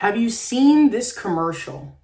Have you seen this commercial?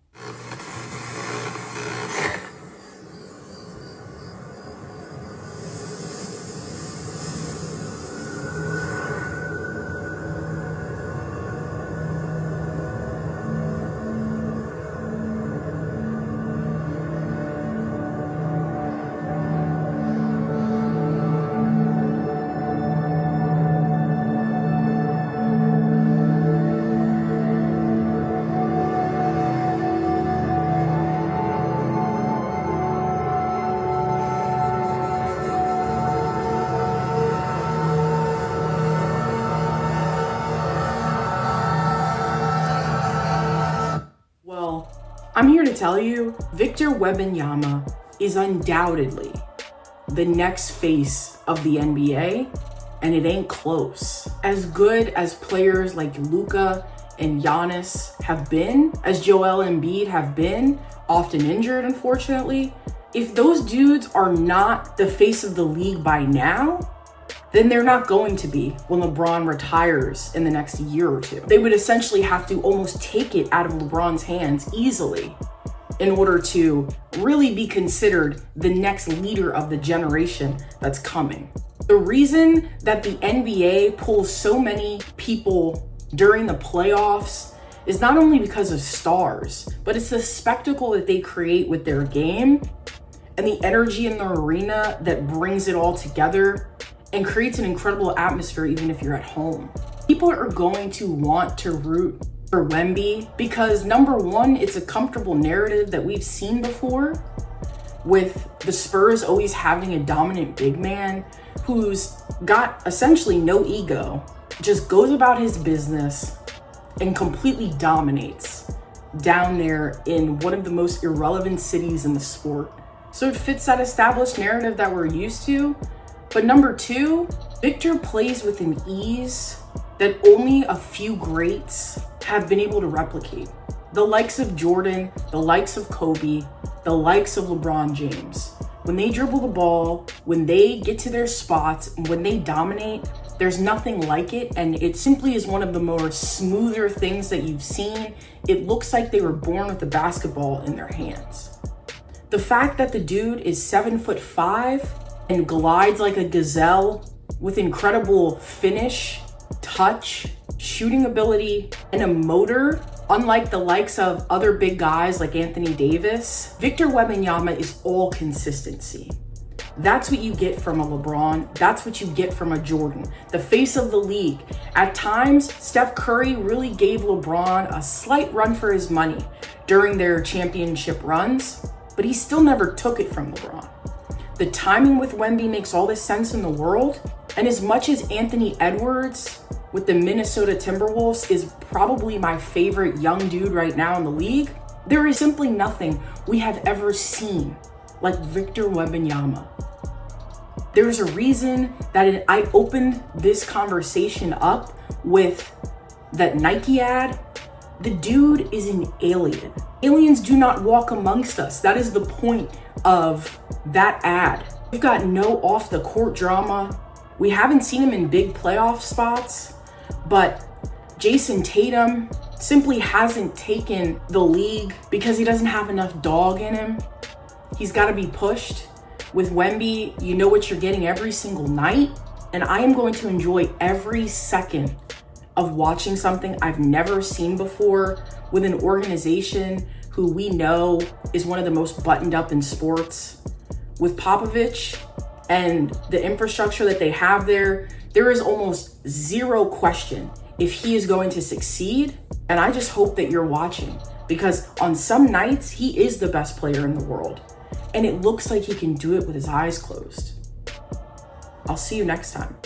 Well, I'm here to tell you, Victor Wembanyama is undoubtedly the next face of the NBA, and it ain't close. As good as players like Luka and Giannis have been, as Joel Embiid have been, often injured unfortunately, if those dudes are not the face of the league by now, then they're not going to be when LeBron retires in the next year or two. They would essentially have to almost take it out of LeBron's hands easily in order to really be considered the next leader of the generation that's coming. The reason that the NBA pulls so many people during the playoffs is not only because of stars, but it's the spectacle that they create with their game and the energy in the arena that brings it all together and creates an incredible atmosphere even if you're at home. People are going to want to root for Wemby because number one, it's a comfortable narrative that we've seen before with the Spurs always having a dominant big man who's got essentially no ego, just goes about his business and completely dominates down there in one of the most irrelevant cities in the sport. So it fits that established narrative that we're used to. But number two, Victor plays with an ease that only a few greats have been able to replicate. The likes of Jordan, the likes of Kobe, the likes of LeBron James. When they dribble the ball, when they get to their spots, when they dominate, there's nothing like it. And it simply is one of the more smoother things that you've seen. It looks like they were born with the basketball in their hands. The fact that the dude is 7'5" and glides like a gazelle with incredible finish, touch, shooting ability, and a motor, unlike the likes of other big guys like Anthony Davis, Victor Wembanyama is all consistency. That's what you get from a LeBron. That's what you get from a Jordan, the face of the league. At times, Steph Curry really gave LeBron a slight run for his money during their championship runs, but he still never took it from LeBron. The timing with Wemby makes all this sense in the world. And as much as Anthony Edwards with the Minnesota Timberwolves is probably my favorite young dude right now in the league, there is simply nothing we have ever seen like Victor Wembanyama. There's a reason that I opened this conversation up with that Nike ad. The dude is an alien. Aliens do not walk amongst us. That is the point of that ad. We've got no off the court drama. We haven't seen him in big playoff spots, but Jason Tatum simply hasn't taken the league because he doesn't have enough dog in him. He's got to be pushed. With Wemby, you know what you're getting every single night, and I am going to enjoy every second of watching something I've never seen before with an organization who we know is one of the most buttoned up in sports. With Popovich and the infrastructure that they have there, there is almost zero question if he is going to succeed. And I just hope that you're watching because on some nights, he is the best player in the world. And it looks like he can do it with his eyes closed. I'll see you next time.